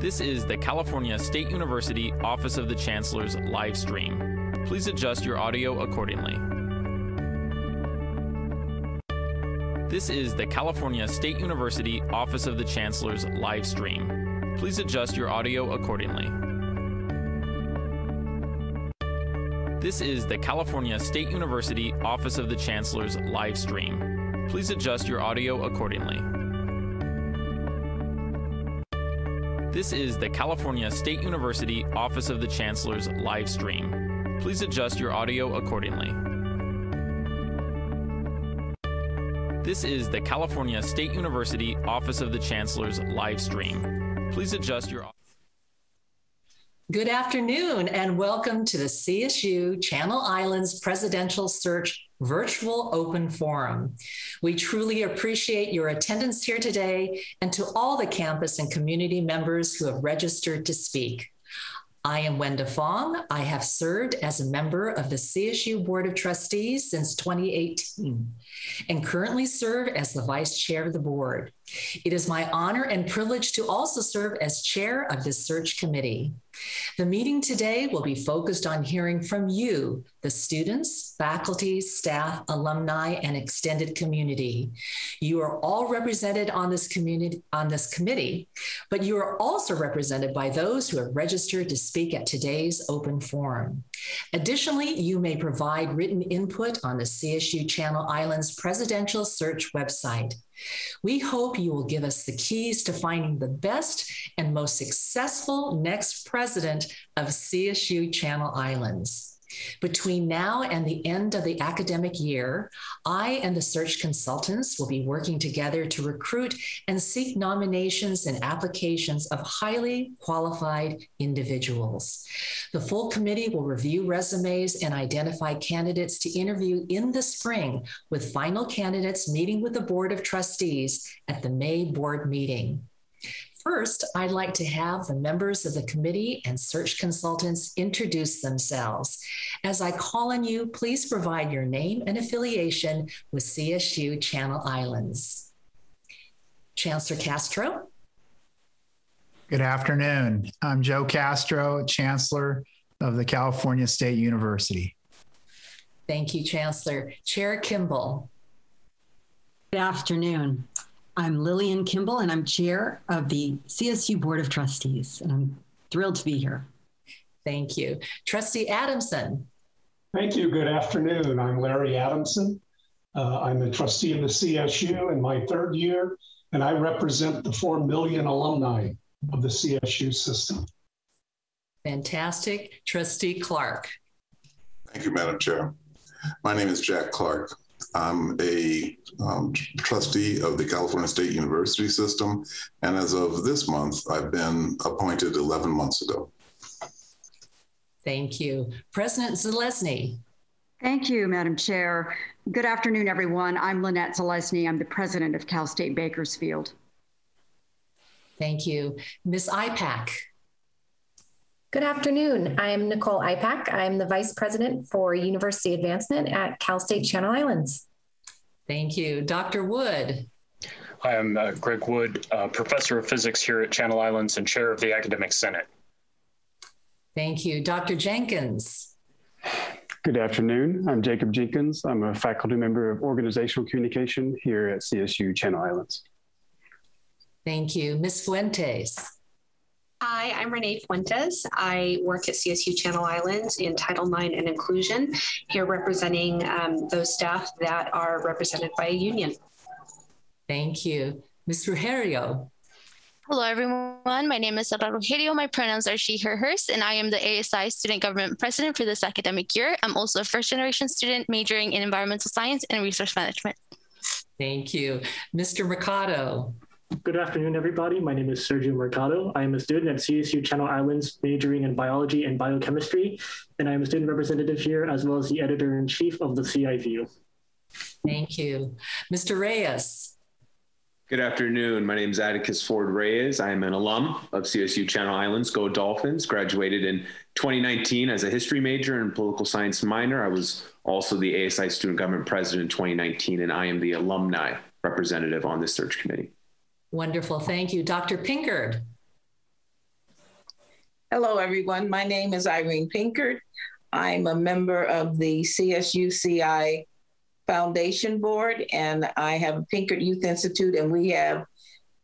This is the California State University Office of the Chancellor's live stream. Please adjust your audio accordingly. This is the California State University Office of the Chancellor's live stream. Please adjust your audio accordingly. This is the California State University Office of the Chancellor's live stream. Please adjust your audio accordingly. This is the California State University Office of the Chancellor's live stream. Please adjust your audio accordingly. This is the California State University Office of the Chancellor's live stream. Please adjust your... Good afternoon and welcome to the CSU Channel Islands Presidential Search Virtual Open Forum. We truly appreciate your attendance here today and to all the campus and community members who have registered to speak. I am Wenda Fong. I have served as a member of the CSU Board of Trustees since 2018 and currently serve as the Vice Chair of the Board. It is my honor and privilege to also serve as Chair of the Search Committee. The meeting today will be focused on hearing from you, the students, faculty, staff, alumni, and extended community. You are all represented on this committee, but you are also represented by those who have registered to speak at today's open forum. Additionally, you may provide written input on the CSU Channel Islands Presidential Search website. We hope you will give us the keys to finding the best and most successful next president of CSU Channel Islands. Between now and the end of the academic year, I and the search consultants will be working together to recruit and seek nominations and applications of highly qualified individuals. The full committee will review resumes and identify candidates to interview in the spring, with final candidates meeting with the Board of Trustees at the May board meeting. First, I'd like to have the members of the committee and search consultants introduce themselves. As I call on you, please provide your name and affiliation with CSU Channel Islands. Chancellor Castro. Good afternoon. I'm Joe Castro, Chancellor of the California State University. Thank you, Chancellor. Chair Kimball. Good afternoon. I'm Lillian Kimball, and I'm Chair of the CSU Board of Trustees, and I'm thrilled to be here. Thank you. Trustee Adamson. Thank you. Good afternoon. I'm Larry Adamson. I'm a trustee of the CSU in my third year, and I represent the 4 million alumni of the CSU system. Fantastic. Trustee Clark. Thank you, Madam Chair. My name is Jack Clark. I'm a trustee of the California State University system, and as of this month, I've been appointed 11 months ago. Thank you. President Zalesny. Thank you, Madam Chair. Good afternoon, everyone. I'm Lynette Zalesny. I'm the president of Cal State Bakersfield. Thank you. Ms. IPAC. Good afternoon. I'm Nicole Ipak. I'm the Vice President for University Advancement at Cal State Channel Islands. Thank you. Dr. Wood. Hi, I'm Greg Wood, Professor of Physics here at Channel Islands and Chair of the Academic Senate. Thank you. Dr. Jenkins. Good afternoon. I'm Jacob Jenkins. I'm a faculty member of Organizational Communication here at CSU Channel Islands. Thank you. Ms. Fuentes. Hi, I'm Renee Fuentes. I work at CSU Channel Islands in Title IX and Inclusion, here representing those staff that are represented by a union. Thank you. Ms. Rugerio. Hello, everyone. My name is Sara Rugerio. My pronouns are she, her, hers, and I am the ASI Student Government President for this academic year. I'm also a first-generation student majoring in environmental science and resource management. Thank you. Mr. Mercado. Good afternoon, everybody. My name is Sergio Mercado. I am a student at CSU Channel Islands majoring in biology and biochemistry, and I am a student representative here as well as the editor-in-chief of the CIView. Thank you. Mr. Reyes. Good afternoon. My name is Atticus Ford Reyes. I am an alum of CSU Channel Islands. Go Dolphins. Graduated in 2019 as a history major and political science minor. I was also the ASI Student Government President in 2019, and I am the alumni representative on this search committee. Wonderful. Thank you. Dr. Pinkard. Hello, everyone. My name is Irene Pinkert. I'm a member of the CSUCI Foundation Board, and I have Pinkert Youth Institute, and we have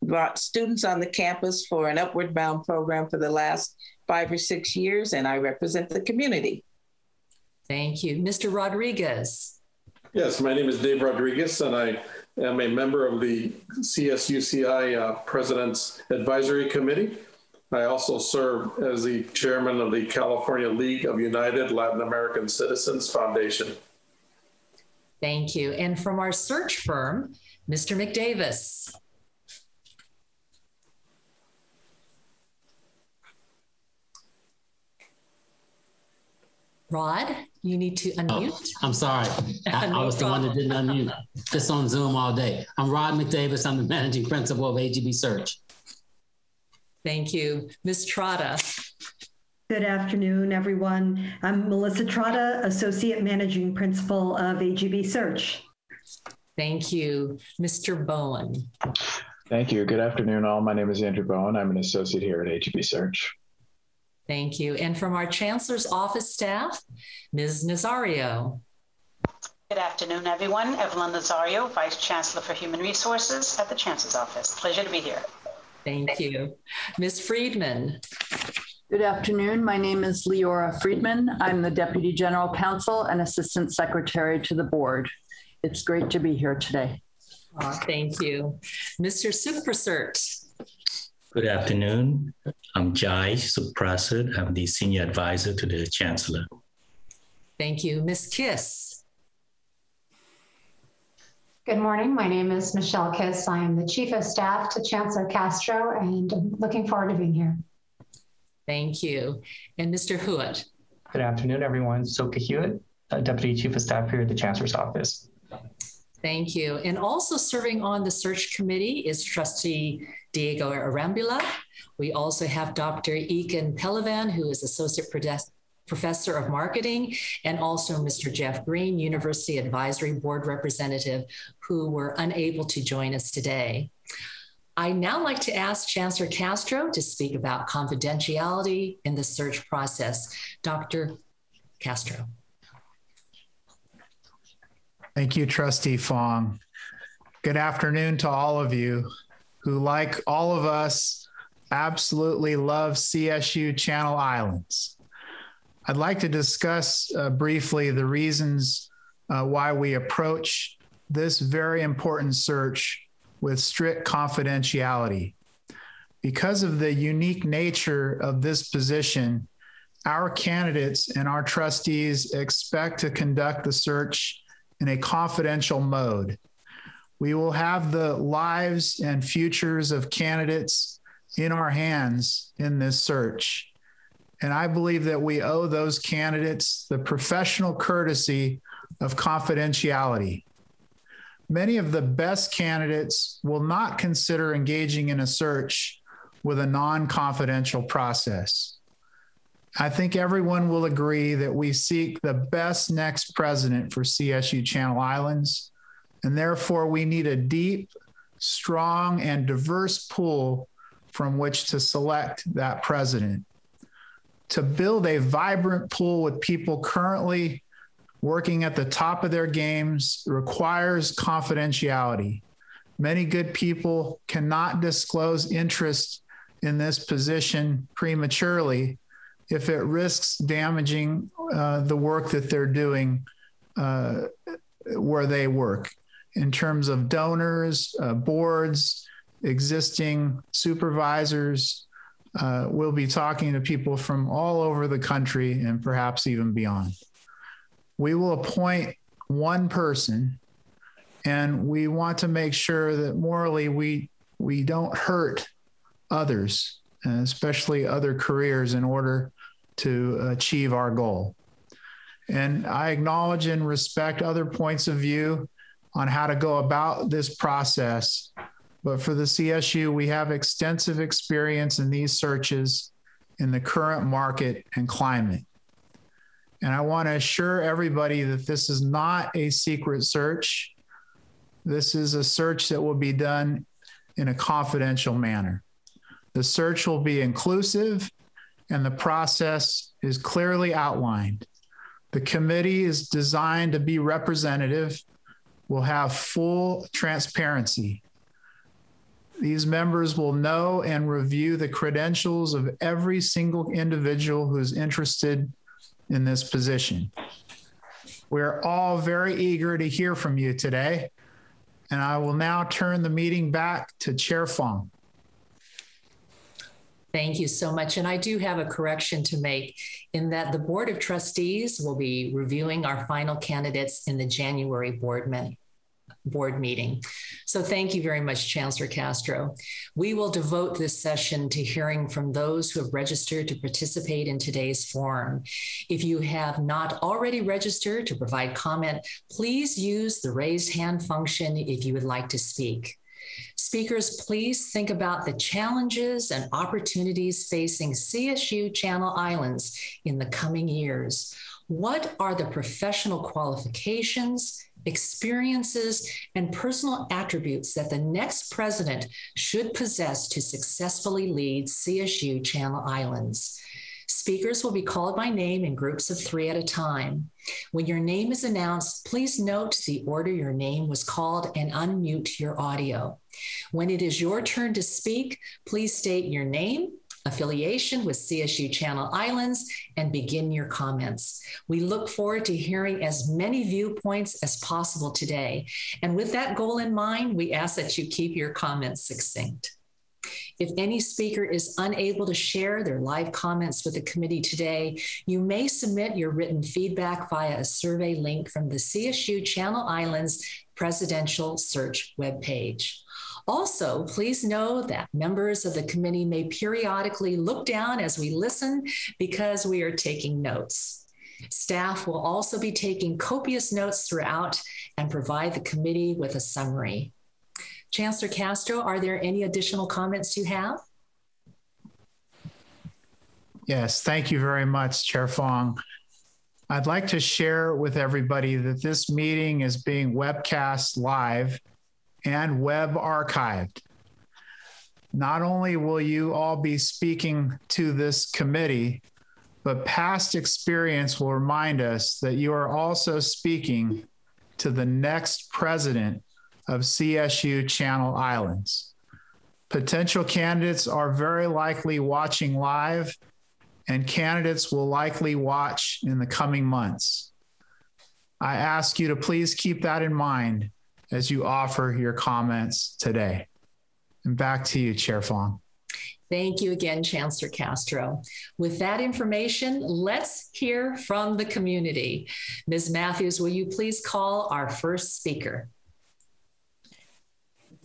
brought students on the campus for an Upward Bound program for the last 5 or 6 years, and I represent the community. Thank you. Mr. Rodriguez. Yes, my name is Dave Rodriguez, and I am a member of the CSUCI President's Advisory Committee. I also serve as the chairman of the California League of United Latin American Citizens Foundation. Thank you. And from our search firm, Mr. McDavis. Rod, you need to unmute. Oh, I'm sorry. I was the one that didn't unmute. Just on Zoom all day. I'm Rod McDavis. I'm the managing principal of AGB Search. Thank you. Ms. Trotta. Good afternoon, everyone. I'm Melissa Trotta, Associate Managing Principal of AGB Search. Thank you. Mr. Bowen. Thank you. Good afternoon, all. My name is Andrew Bowen. I'm an associate here at AGB Search. Thank you. And from our Chancellor's Office staff, Ms. Nazario. Good afternoon, everyone. Evelyn Nazario, Vice Chancellor for Human Resources at the Chancellor's Office. Pleasure to be here. Thank you. Ms. Friedman. Good afternoon. My name is Leora Friedman. I'm the Deputy General Counsel and Assistant Secretary to the Board. It's great to be here today. Thank you. Mr. Suprasert. Good afternoon. I'm Jai Suprasad. I'm the Senior Advisor to the Chancellor. Thank you. Ms. Kiss. Good morning. My name is Michelle Kiss. I am the Chief of Staff to Chancellor Castro, and I'm looking forward to being here. Thank you. And Mr. Hewitt. Good afternoon, everyone. Soka Hewitt, Deputy Chief of Staff here at the Chancellor's Office. Thank you. And also serving on the search committee is Trustee Diego Arambula. We also have Dr. Ekin Pelivan, who is Associate Professor of Marketing, and also Mr. Jeff Green, University Advisory Board Representative, who were unable to join us today. I'd now like to ask Chancellor Castro to speak about confidentiality in the search process. Dr. Castro. Thank you, Trustee Fong. Good afternoon to all of you who, like all of us, absolutely love CSU Channel Islands. I'd like to discuss briefly the reasons why we approach this very important search with strict confidentiality. Because of the unique nature of this position, our candidates and our trustees expect to conduct the search in a confidential mode. We will have the lives and futures of candidates in our hands in this search. And I believe that we owe those candidates the professional courtesy of confidentiality. Many of the best candidates will not consider engaging in a search with a non-confidential process. I think everyone will agree that we seek the best next president for CSU Channel Islands, and therefore we need a deep, strong, and diverse pool from which to select that president. To build a vibrant pool with people currently working at the top of their games requires confidentiality. Many good people cannot disclose interest in this position prematurely if it risks damaging the work that they're doing where they work in terms of donors, boards, existing supervisors. We'll be talking to people from all over the country and perhaps even beyond. We will appoint one person, and we want to make sure that morally we don't hurt others, especially other careers, in order to achieve our goal. And I acknowledge and respect other points of view on how to go about this process. But for the CSU, we have extensive experience in these searches in the current market and climate. And I want to assure everybody that this is not a secret search. This is a search that will be done in a confidential manner. The search will be inclusive and the process is clearly outlined. The committee is designed to be representative, will have full transparency. These members will know and review the credentials of every single individual who is interested in this position. We're all very eager to hear from you today, and I will now turn the meeting back to Chair Fong. Thank you so much. And I do have a correction to make in that the Board of Trustees will be reviewing our final candidates in the January board meeting. So thank you very much, Chancellor Castro. We will devote this session to hearing from those who have registered to participate in today's forum. If you have not already registered to provide comment, please use the raise hand function if you would like to speak. Speakers, please think about the challenges and opportunities facing CSU Channel Islands in the coming years. What are the professional qualifications, experiences, and personal attributes that the next president should possess to successfully lead CSU Channel Islands? Speakers will be called by name in groups of 3 at a time. When your name is announced, please note the order your name was called and unmute your audio. When it is your turn to speak, please state your name, affiliation with CSU Channel Islands, and begin your comments. We look forward to hearing as many viewpoints as possible today. And with that goal in mind, we ask that you keep your comments succinct. If any speaker is unable to share their live comments with the committee today, you may submit your written feedback via a survey link from the CSU Channel Islands Presidential Search webpage. Also, please know that members of the committee may periodically look down as we listen because we are taking notes. Staff will also be taking copious notes throughout and provide the committee with a summary. Chancellor Castro, are there any additional comments you have? Yes, thank you very much, Chair Fong. I'd like to share with everybody that this meeting is being webcast live and web archived. Not only will you all be speaking to this committee, but past experience will remind us that you are also speaking to the next president of CSU Channel Islands. Potential candidates are very likely watching live, and candidates will likely watch in the coming months. I ask you to please keep that in mind as you offer your comments today. And back to you, Chair Fong. Thank you again, Chancellor Castro. With that information, let's hear from the community. Ms. Matthews, will you please call our first speaker?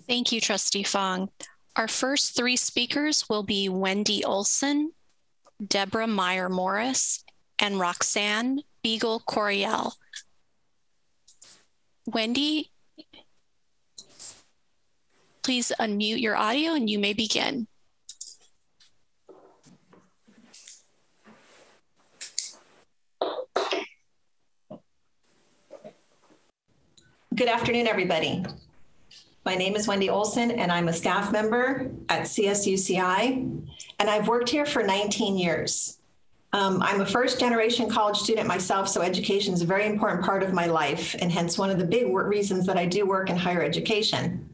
Thank you, Trustee Fong. Our first 3 speakers will be Wendy Olson, Deborah Meyer-Morris, and Roxanne Beagle-Coriel. Wendy, please unmute your audio and you may begin. Good afternoon, everybody. My name is Wendy Olson, and I'm a staff member at CSUCI, and I've worked here for 19 years. I'm a first-generation college student myself, so education is a very important part of my life, and hence one of the big reasons that I do work in higher education.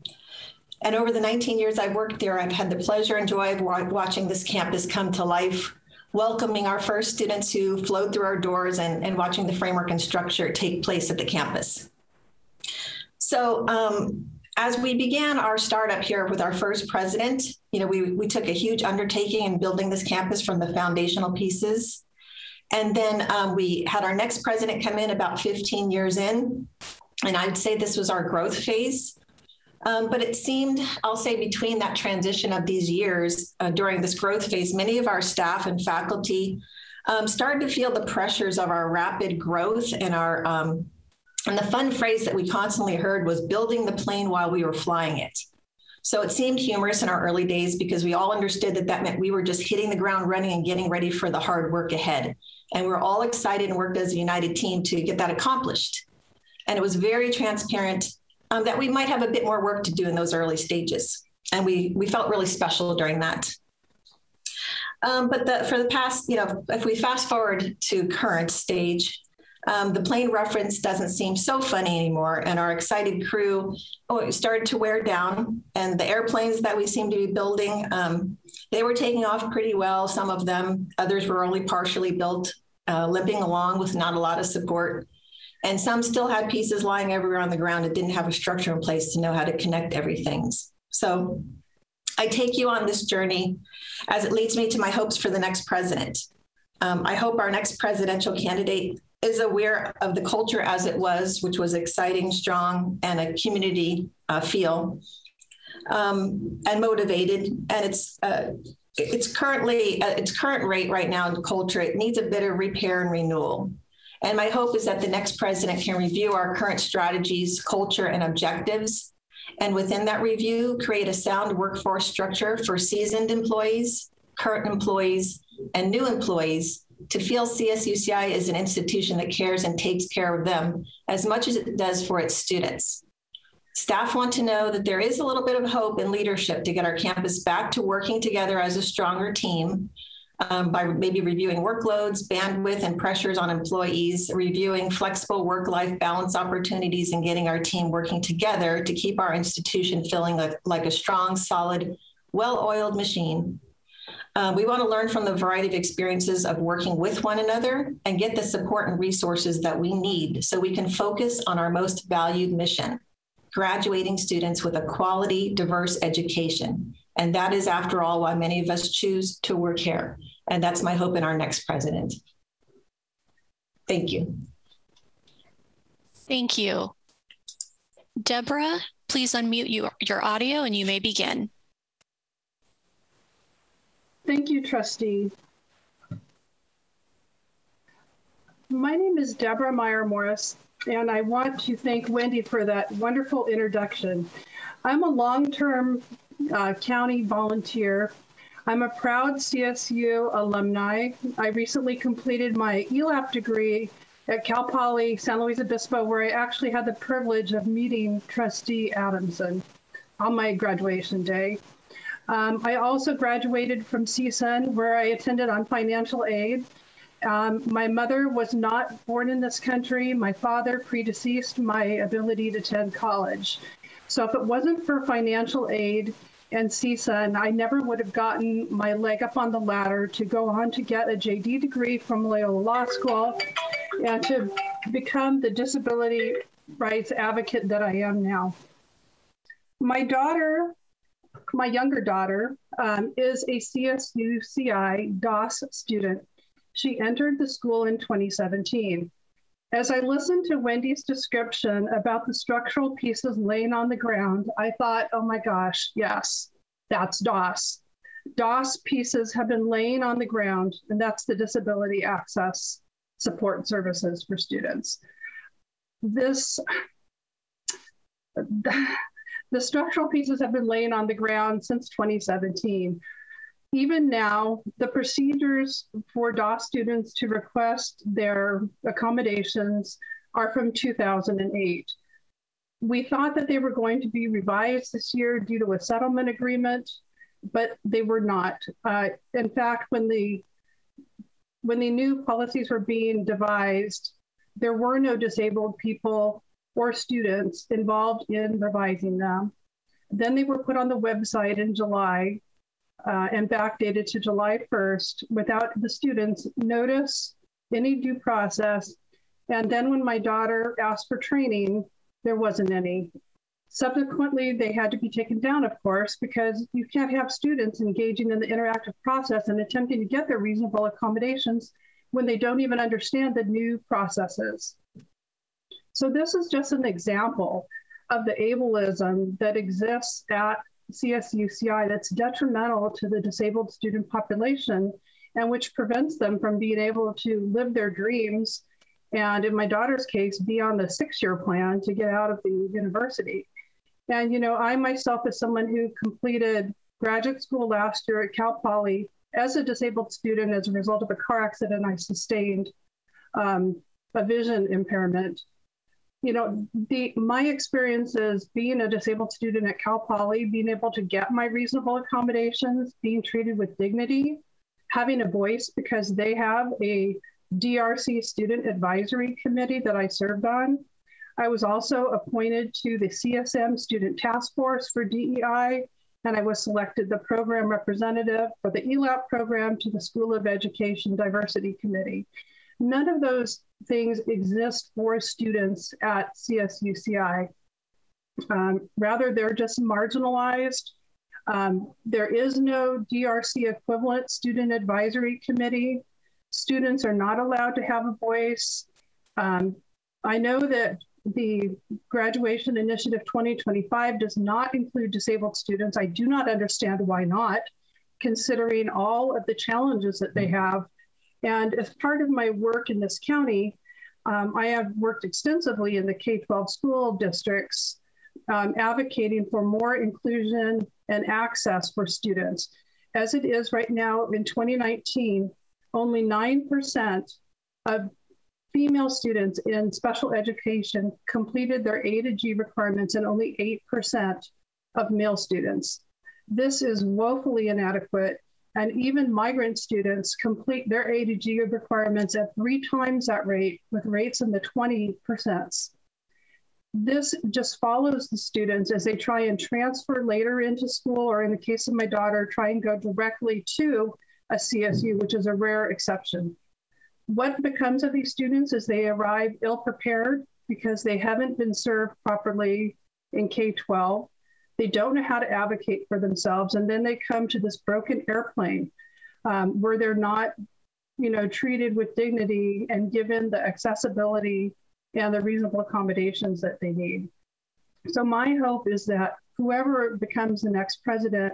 And over the 19 years I've worked there, I've had the pleasure and joy of watching this campus come to life, welcoming our first students who flowed through our doors and watching the framework and structure take place at the campus. So as we began our startup here with our first president, we took a huge undertaking in building this campus from the foundational pieces. And then we had our next president come in about 15 years in, and I'd say this was our growth phase. But it seemed, I'll say, between that transition of these years during this growth phase, many of our staff and faculty started to feel the pressures of our rapid growth and our and the fun phrase that we constantly heard was building the plane while we were flying it. So it seemed humorous in our early days because we all understood that that meant we were just hitting the ground running and getting ready for the hard work ahead. And we're all excited and worked as a united team to get that accomplished. And it was very transparent that we might have a bit more work to do in those early stages. And we felt really special during that. But for the past, if we fast forward to current stage, the plane reference doesn't seem so funny anymore. And our excited crew started to wear down. And the airplanes that we seem to be building, they were taking off pretty well. Some of them, others were only partially built, limping along with not a lot of support. And some still had pieces lying everywhere on the ground that didn't have a structure in place to know how to connect everything. So I take you on this journey as it leads me to my hopes for the next president. I hope our next presidential candidate is aware of the culture as it was, which was exciting, strong, and a community feel, and motivated. And its current rate right now in the culture, it needs a bit of repair and renewal. And my hope is that the next president can review our current strategies, culture, and objectives. And within that review, create a sound workforce structure for seasoned employees, current employees, and new employees to feel CSUCI is an institution that cares and takes care of them as much as it does for its students. Staff want to know that there is a little bit of hope and leadership to get our campus back to working together as a stronger team, by maybe reviewing workloads, bandwidth, and pressures on employees, reviewing flexible work-life balance opportunities, and getting our team working together to keep our institution feeling like a strong, solid, well-oiled machine. We want to learn from the variety of experiences of working with one another and get the support and resources that we need so we can focus on our most valued mission, graduating students with a quality, diverse education. And that is, after all, why many of us choose to work here. And that's my hope in our next president. Thank you. Thank you. Deborah, please unmute your audio and you may begin. Thank you, trustee. My name is Deborah Meyer-Morris, and I want to thank Wendy for that wonderful introduction. I'm a long-term county volunteer. I'm a proud CSU alumni. I recently completed my ELAP degree at Cal Poly San Luis Obispo, where I actually had the privilege of meeting Trustee Adamson on my graduation day. I also graduated from CSUN, where I attended on financial aid. My mother was not born in this country. My father predeceased my ability to attend college. So if it wasn't for financial aid and CSUN, I never would have gotten my leg up on the ladder to go on to get a JD degree from Loyola Law School and to become the disability rights advocate that I am now. My daughter, my younger daughter, is a CSUCI DOS student. She entered the school in 2017. As I listened to Wendy's description about the structural pieces laying on the ground, I thought, oh my gosh, yes, that's DOS. DOS pieces have been laying on the ground, and that's the Disability Access Support Services for students. The structural pieces have been laying on the ground since 2017. Even now, the procedures for DOS students to request their accommodations are from 2008. We thought that they were going to be revised this year due to a settlement agreement, but they were not. In fact, when the new policies were being devised, there were no disabled people or students involved in revising them. Then they were put on the website in July and backdated to July 1st without the students' notice, any due process. And then when my daughter asked for training, there wasn't any. Subsequently, they had to be taken down, of course, because you can't have students engaging in the interactive process and attempting to get their reasonable accommodations when they don't even understand the new processes. So this is just an example of the ableism that exists at CSUCI that's detrimental to the disabled student population and which prevents them from being able to live their dreams and, in my daughter's case, be on the 6-year plan to get out of the university. And, you know, I myself, as someone who completed graduate school last year at Cal Poly as a disabled student as a result of a car accident I sustained, a vision impairment. You know, my experiences being a disabled student at Cal Poly, being able to get my reasonable accommodations, being treated with dignity, having a voice because they have a DRC Student Advisory Committee that I served on. I was also appointed to the CSM Student Task Force for DEI, and I was selected the program representative for the ELAP program to the School of Education Diversity Committee. None of those things exist for students at CSUCI. Rather, they're just marginalized. There is no DRC equivalent student advisory committee. Students are not allowed to have a voice. I know that the Graduation Initiative 2025 does not include disabled students. I do not understand why not, considering all of the challenges that they have. And as part of my work in this county, I have worked extensively in the K-12 school districts, advocating for more inclusion and access for students. As it is right now in 2019, only 9% of female students in special education completed their A to G requirements and only 8% of male students. This is woefully inadequate, and even migrant students complete their A to G requirements at 3 times that rate, with rates in the 20%. This just follows the students as they try and transfer later into school, or in the case of my daughter, try and go directly to a CSU, which is a rare exception. What becomes of these students is they arrive ill-prepared because they haven't been served properly in K-12. They don't know how to advocate for themselves, and then they come to this broken airplane where they're not, treated with dignity and given the accessibility and the reasonable accommodations that they need. So my hope is that whoever becomes the next president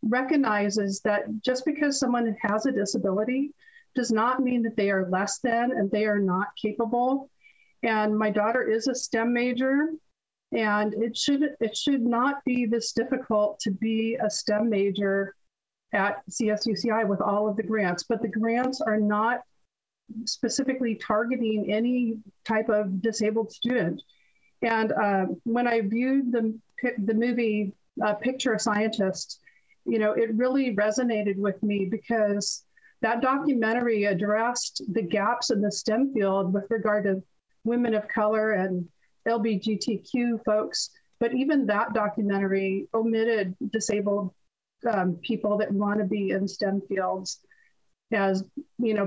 recognizes that just because someone has a disability does not mean that they are less than and they are not capable. And my daughter is a STEM major, and it should not be this difficult to be a STEM major at CSUCI with all of the grants, but the grants are not specifically targeting any type of disabled student. And when I viewed the movie Picture a Scientist, it really resonated with me because that documentary addressed the gaps in the STEM field with regard to women of color and LGBTQ folks. But even that documentary omitted disabled people that want to be in STEM fields as,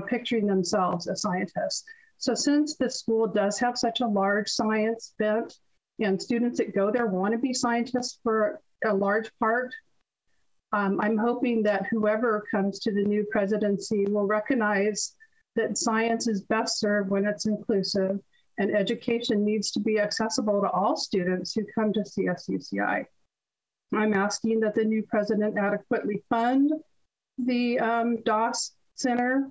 picturing themselves as scientists. So since the school does have such a large science bent and students that go there want to be scientists for a large part, I'm hoping that whoever comes to the new presidency will recognize that science is best served when it's inclusive, and education needs to be accessible to all students who come to CSUCI. I'm asking that the new president adequately fund the DOS Center,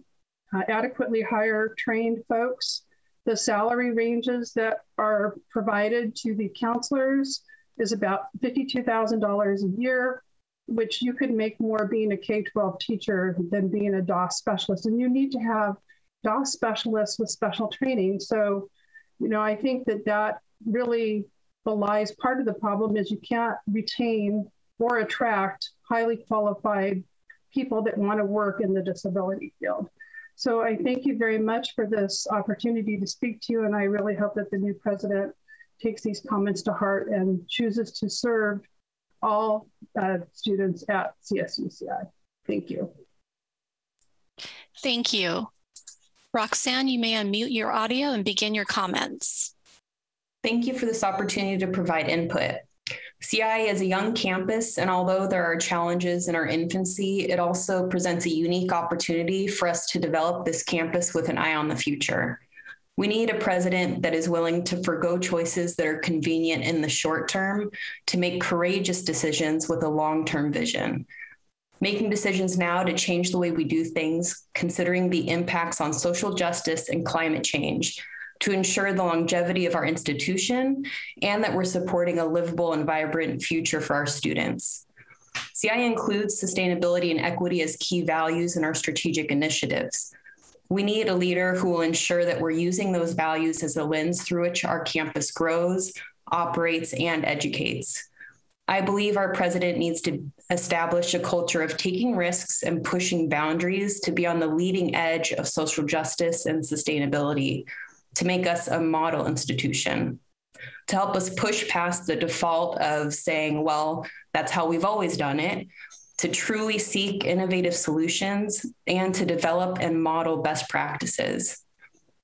adequately hire trained folks. The salary ranges that are provided to the counselors is about $52,000 a year, which you could make more being a K-12 teacher than being a DOS specialist. And you need to have DOS specialists with special training. So, I think that really belies part of the problem is you can't retain or attract highly qualified people that want to work in the disability field. So I thank you very much for this opportunity to speak to you. And I really hope that the new president takes these comments to heart and chooses to serve all students at CSUCI. Thank you. Thank you. Roxanne, you may unmute your audio and begin your comments. Thank you for this opportunity to provide input. CI is a young campus, and although there are challenges in our infancy, it also presents a unique opportunity for us to develop this campus with an eye on the future. We need a president that is willing to forgo choices that are convenient in the short term to make courageous decisions with a long-term vision. Making decisions now to change the way we do things, considering the impacts on social justice and climate change, to ensure the longevity of our institution and that we're supporting a livable and vibrant future for our students. CI includes sustainability and equity as key values in our strategic initiatives. We need a leader who will ensure that we're using those values as a lens through which our campus grows, operates, and educates. I believe our president needs to establish a culture of taking risks and pushing boundaries to be on the leading edge of social justice and sustainability, to make us a model institution, to help us push past the default of saying, well, that's how we've always done it, to truly seek innovative solutions, and to develop and model best practices.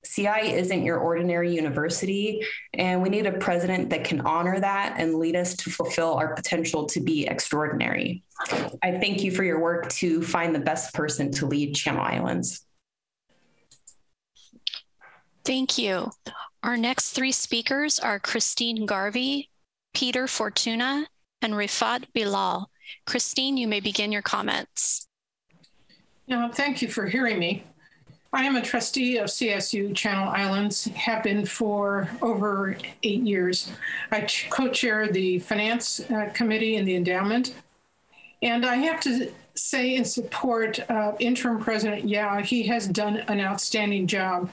CI isn't your ordinary university, and we need a president that can honor that and lead us to fulfill our potential to be extraordinary. I thank you for your work to find the best person to lead Channel Islands. Thank you. Our next three speakers are Christine Garvey, Peter Fortuna, and Rifat Bilal. Christine, you may begin your comments. Thank you for hearing me. I am a trustee of CSU Channel Islands, have been for over 8 years. I co-chair the Finance Committee and the Endowment. And I have to say in support of Interim President Yao, he has done an outstanding job.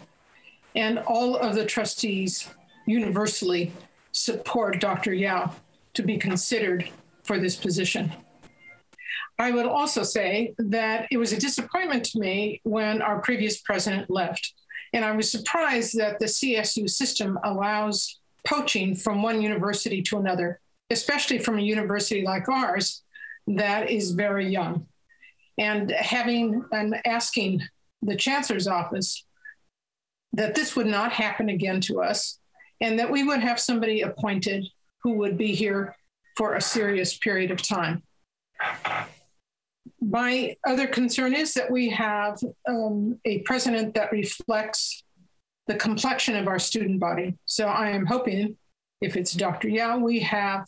And all of the trustees universally support Dr. Yao to be considered for this position. I would also say that it was a disappointment to me when our previous president left. And I was surprised that the CSU system allows poaching from one university to another, especially from a university like ours that is very young. And asking the chancellor's office that this would not happen again to us, and that we would have somebody appointed who would be here for a serious period of time. My other concern is that we have a president that reflects the complexion of our student body. So I am hoping, if it's Dr. Yao, we have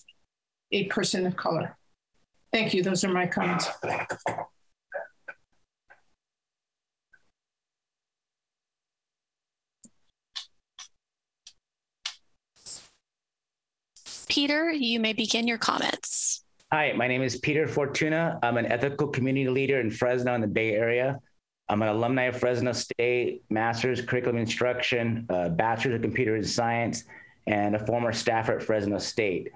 a person of color. Thank you. Those are my comments. Peter, you may begin your comments. Hi, my name is Peter Fortuna. I'm an ethical community leader in Fresno in the Bay Area. I'm an alumni of Fresno State, master's curriculum instruction, bachelor's of computer science, and a former staffer at Fresno State.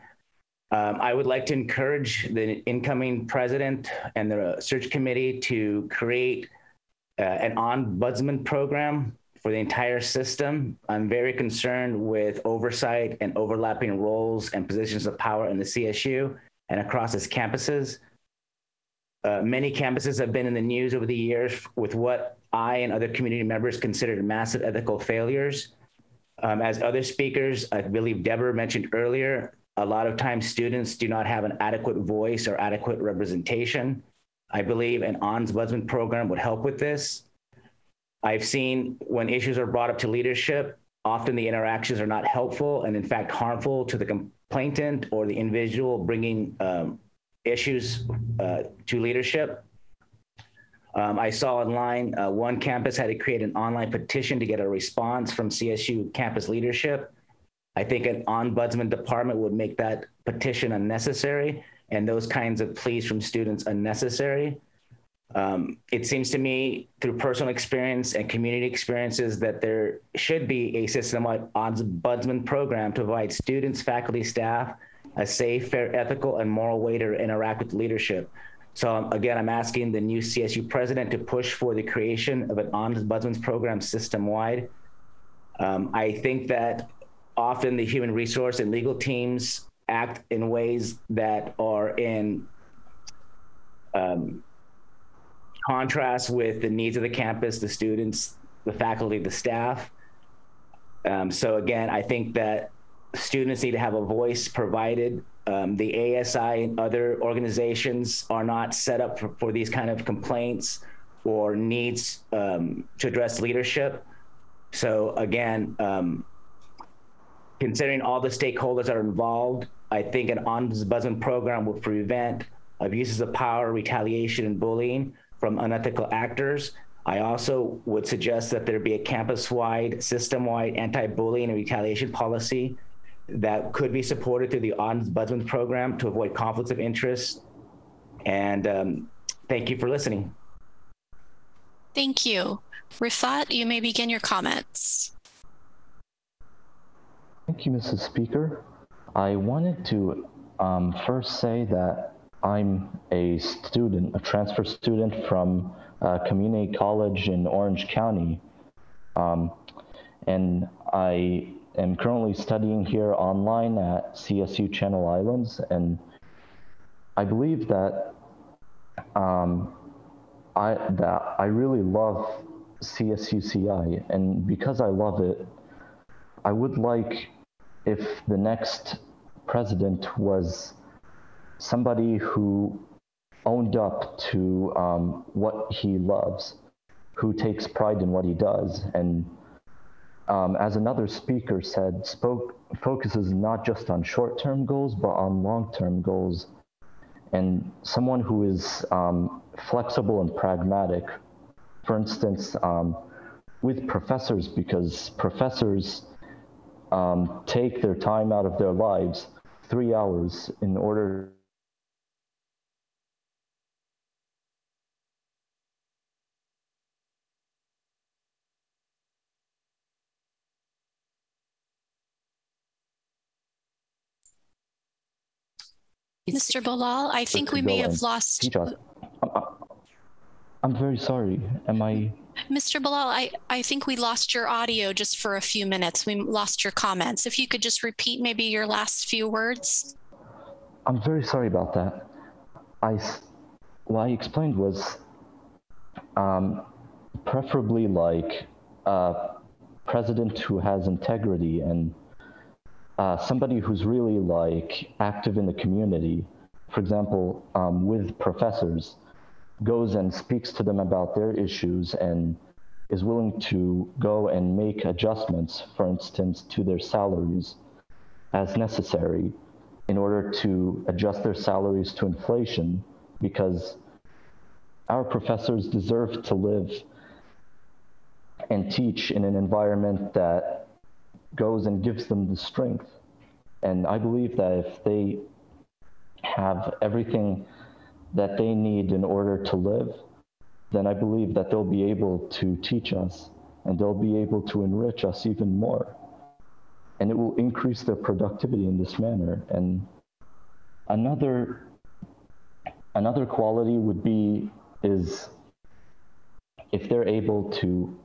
I would like to encourage the incoming president and the search committee to create an ombudsman program for the entire system. I'm very concerned with oversight and overlapping roles and positions of power in the CSU and across its campuses. Many campuses have been in the news over the years with what I and other community members considered massive ethical failures. As other speakers, I believe Deborah mentioned earlier, a lot of times students do not have an adequate voice or adequate representation. I believe an ombudsman program would help with this. I've seen when issues are brought up to leadership, often the interactions are not helpful and in fact harmful to the complainant or the individual bringing issues to leadership. I saw online one campus had to create an online petition to get a response from CSU campus leadership. I think an ombudsman department would make that petition unnecessary and those kinds of pleas from students unnecessary. It seems to me through personal experience and community experiences that there should be a system-wide ombudsman program to provide students, faculty, staff a safe, fair, ethical, and moral way to interact with leadership. So again, I'm asking the new CSU president to push for the creation of an ombudsman program system-wide. I think that often the human resource and legal teams act in ways that are in contrast with the needs of the campus, the students, the faculty, the staff. So again, I think that students need to have a voice provided. The ASI and other organizations are not set up for these kind of complaints or needs to address leadership. So again, considering all the stakeholders that are involved, I think an ombudsman program will prevent abuses of power, retaliation, and bullying from unethical actors. I also would suggest that there be a campus-wide, system-wide anti-bullying and retaliation policy that could be supported through the ombudsman program to avoid conflicts of interest. And thank you for listening. Thank you. Rifat, you may begin your comments. Thank you, Mrs. Speaker. I wanted to first say that I'm a student, a transfer student from community college in Orange County. And I am currently studying here online at CSU Channel Islands. And I believe that I really love CSUCI. And because I love it, I would like if the next president was somebody who owned up to what he loves, who takes pride in what he does, and as another speaker said, focuses not just on short-term goals, but on long-term goals, and someone who is flexible and pragmatic. For instance, with professors, because professors take their time out of their lives, 3 hours, in order Mr. Bilal, I think we may have lost. I'm very sorry. Am I? Mr. Bilal, I think we lost your audio just for a few minutes. We lost your comments. If you could just repeat maybe your last few words. I'm very sorry about that. What I explained was preferably like a president who has integrity and somebody who's really like active in the community. For example, with professors, goes and speaks to them about their issues and is willing to go and make adjustments, for instance, to their salaries as necessary in order to adjust their salaries to inflation, because our professors deserve to live and teach in an environment that goes and gives them the strength. And I believe that if they have everything that they need in order to live, then I believe that they'll be able to teach us and they'll be able to enrich us even more. And it will increase their productivity in this manner. And another quality would be is if they're able to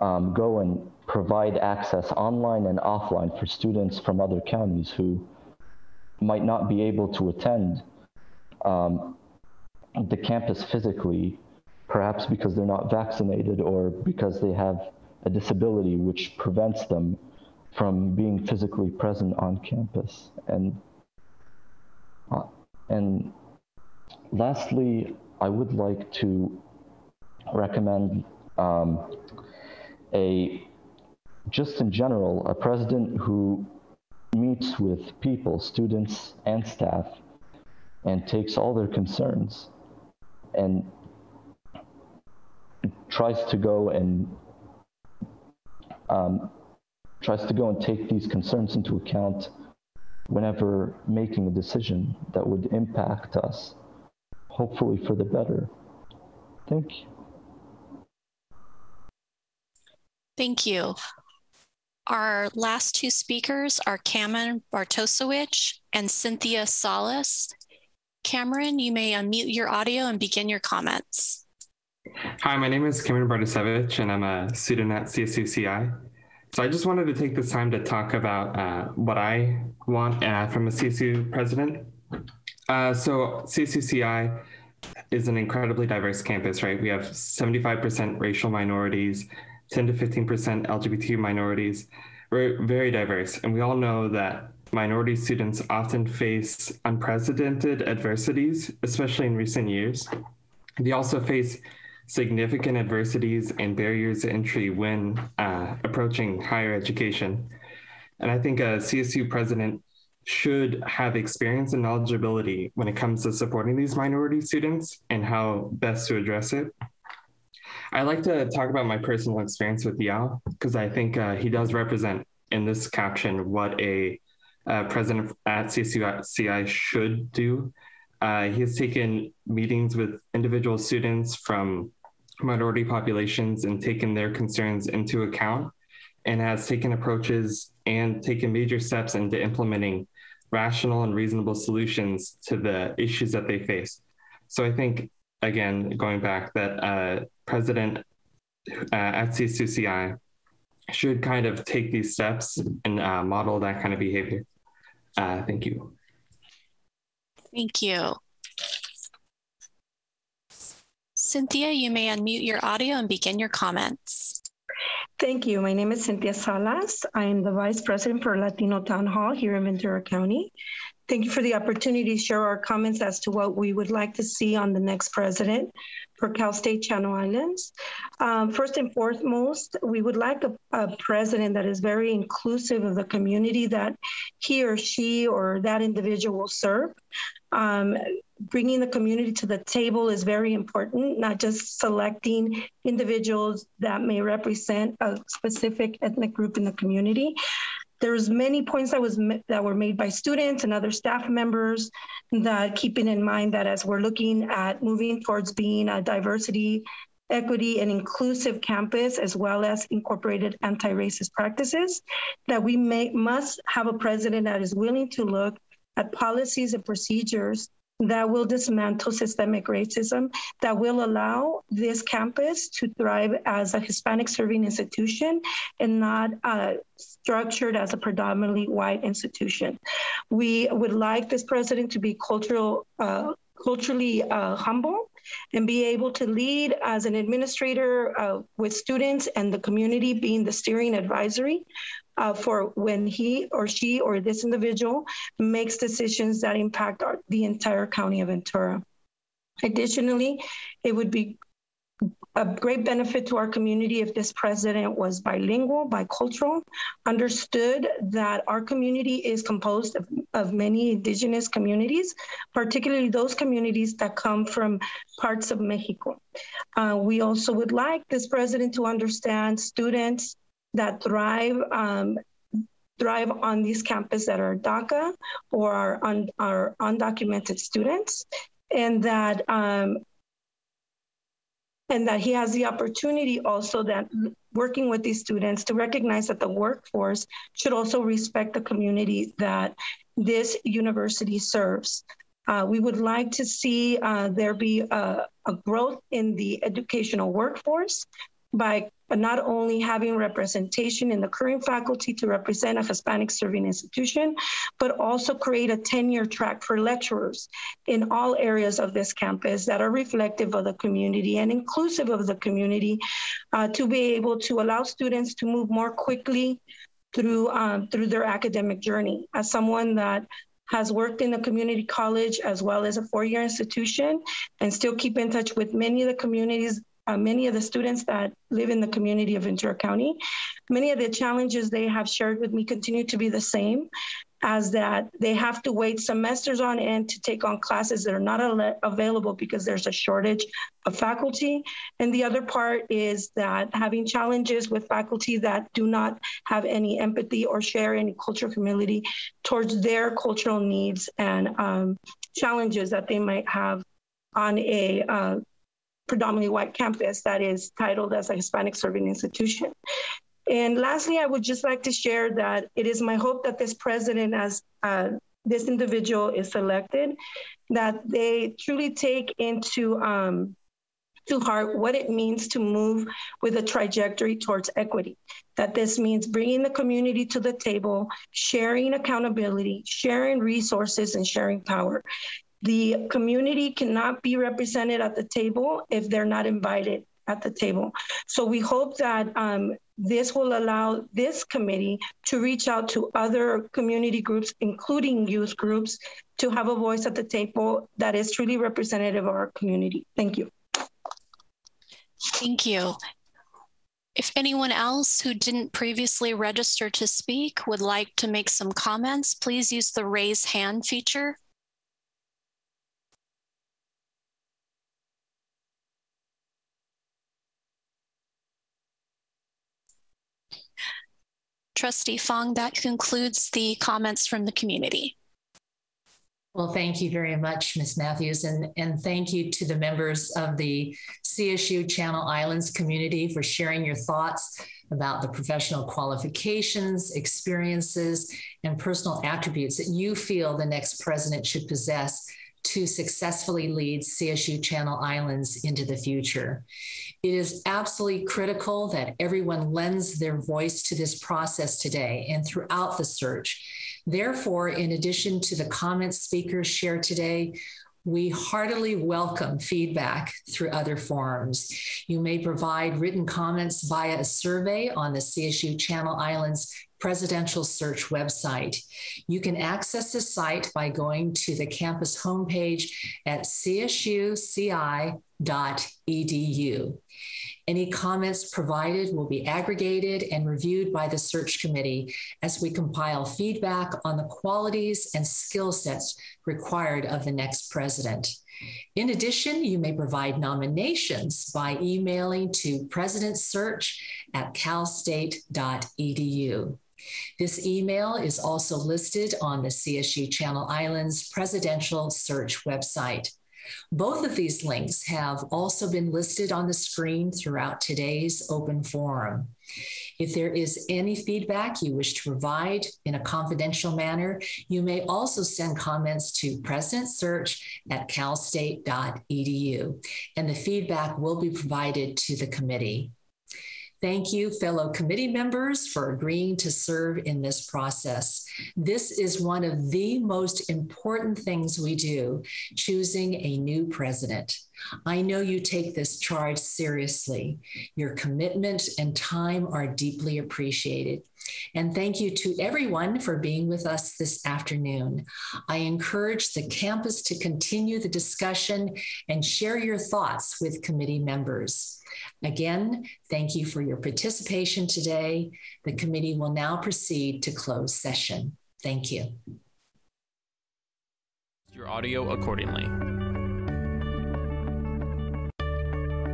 go and provide access online and offline for students from other counties who might not be able to attend the campus physically, perhaps because they're not vaccinated or because they have a disability which prevents them from being physically present on campus. And lastly, I would like to recommend just in general, a president who meets with people, students and staff, and takes all their concerns and tries to go and take these concerns into account whenever making a decision that would impact us, hopefully for the better. Thank you. Thank you. Our last two speakers are Cameron Bartosewicz and Cynthia Salas. Cameron, you may unmute your audio and begin your comments. Hi, my name is Cameron Bartosewicz, and I'm a student at CSUCI. So I just wanted to take this time to talk about what I want from a CSU president. So CSUCI is an incredibly diverse campus, right? We have 75% racial minorities, 10 to 15% LGBT minorities. We're very diverse. And we all know that minority students often face unprecedented adversities, especially in recent years. They also face significant adversities and barriers to entry when approaching higher education. And I think a CSU president should have experience and knowledgeability when it comes to supporting these minority students and how best to address it. I like to talk about my personal experience with Yao, because I think he does represent in this caption what a president at CSUCI should do. He has taken meetings with individual students from minority populations and taken their concerns into account, and has taken approaches and taken major steps into implementing rational and reasonable solutions to the issues that they face. So I think, again, going back, that president at CSUCI should kind of take these steps and model that kind of behavior. Thank you. Thank you. Cynthia, you may unmute your audio and begin your comments. Thank you. My name is Cynthia Salas. I am the Vice President for Latino Town Hall here in Ventura County. Thank you for the opportunity to share our comments as to what we would like to see on the next president for Cal State Channel Islands. First and foremost, we would like a president that is very inclusive of the community that he or she or that individual will serve. Bringing the community to the table is very important, not just selecting individuals that may represent a specific ethnic group in the community. There's many points that were made by students and other staff members, that keeping in mind that as we're looking at moving towards being a diversity, equity, and inclusive campus, as well as incorporated anti-racist practices, that we must have a president that is willing to look at policies and procedures that will dismantle systemic racism, that will allow this campus to thrive as a Hispanic serving institution and not structured as a predominantly white institution. We would like this president to be culturally humble and be able to lead as an administrator with students and the community being the steering advisory for when he or she or this individual makes decisions that impact the entire county of Ventura. Additionally, it would be a great benefit to our community if this president was bilingual, bicultural, understood that our community is composed of many indigenous communities, particularly those communities that come from parts of Mexico. We also would like this president to understand students that thrive on these campuses that are DACA or are undocumented students, and that he has the opportunity also that working with these students to recognize that the workforce should also respect the community that this university serves. We would like to see there be a growth in the educational workforce by not only having representation in the current faculty to represent a Hispanic serving institution, but also create a tenure track for lecturers in all areas of this campus that are reflective of the community and inclusive of the community, to be able to allow students to move more quickly through their academic journey. As someone that has worked in a community college as well as a four-year institution and still keep in touch with many of the communities, many of the students that live in the community of Ventura County, many of the challenges they have shared with me continue to be the same, as that they have to wait semesters on end to take on classes that are not available because there's a shortage of faculty. And the other part is that having challenges with faculty that do not have any empathy or share any cultural humility towards their cultural needs and challenges that they might have on a predominantly white campus that is titled as a Hispanic serving institution. And lastly, I would just like to share that it is my hope that this president, as this individual is selected, that they truly take into to heart what it means to move with a trajectory towards equity. That this means bringing the community to the table, sharing accountability, sharing resources, and sharing power. The community cannot be represented at the table if they're not invited at the table. So we hope that this will allow this committee to reach out to other community groups, including youth groups, to have a voice at the table that is truly representative of our community. Thank you. Thank you. If anyone else who didn't previously register to speak would like to make some comments, please use the raise hand feature. Trustee Fong, that concludes the comments from the community. Well, thank you very much, Ms. Matthews, and thank you to the members of the CSU Channel Islands community for sharing your thoughts about the professional qualifications, experiences, and personal attributes that you feel the next president should possess to successfully lead CSU Channel Islands into the future. It is absolutely critical that everyone lends their voice to this process today and throughout the search. Therefore, in addition to the comments speakers shared today, we heartily welcome feedback through other forums. You may provide written comments via a survey on the CSU Channel Islands Presidential Search website. You can access the site by going to the campus homepage at csuci.edu. Any comments provided will be aggregated and reviewed by the search committee as we compile feedback on the qualities and skill sets required of the next president. In addition, you may provide nominations by emailing to presidentssearch@calstate.edu. This email is also listed on the CSU Channel Islands Presidential Search website. Both of these links have also been listed on the screen throughout today's open forum. If there is any feedback you wish to provide in a confidential manner, you may also send comments to presidentssearch@calstate.edu, and the feedback will be provided to the committee. Thank you, fellow committee members, for agreeing to serve in this process. This is one of the most important things we do, choosing a new president. I know you take this charge seriously. Your commitment and time are deeply appreciated. And thank you to everyone for being with us this afternoon. I encourage the campus to continue the discussion and share your thoughts with committee members. Again, thank you for your participation today. The committee will now proceed to close session. Thank you. Your audio accordingly.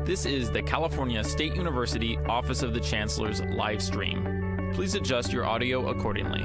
This is the California State University Office of the Chancellor's live stream. Please adjust your audio accordingly.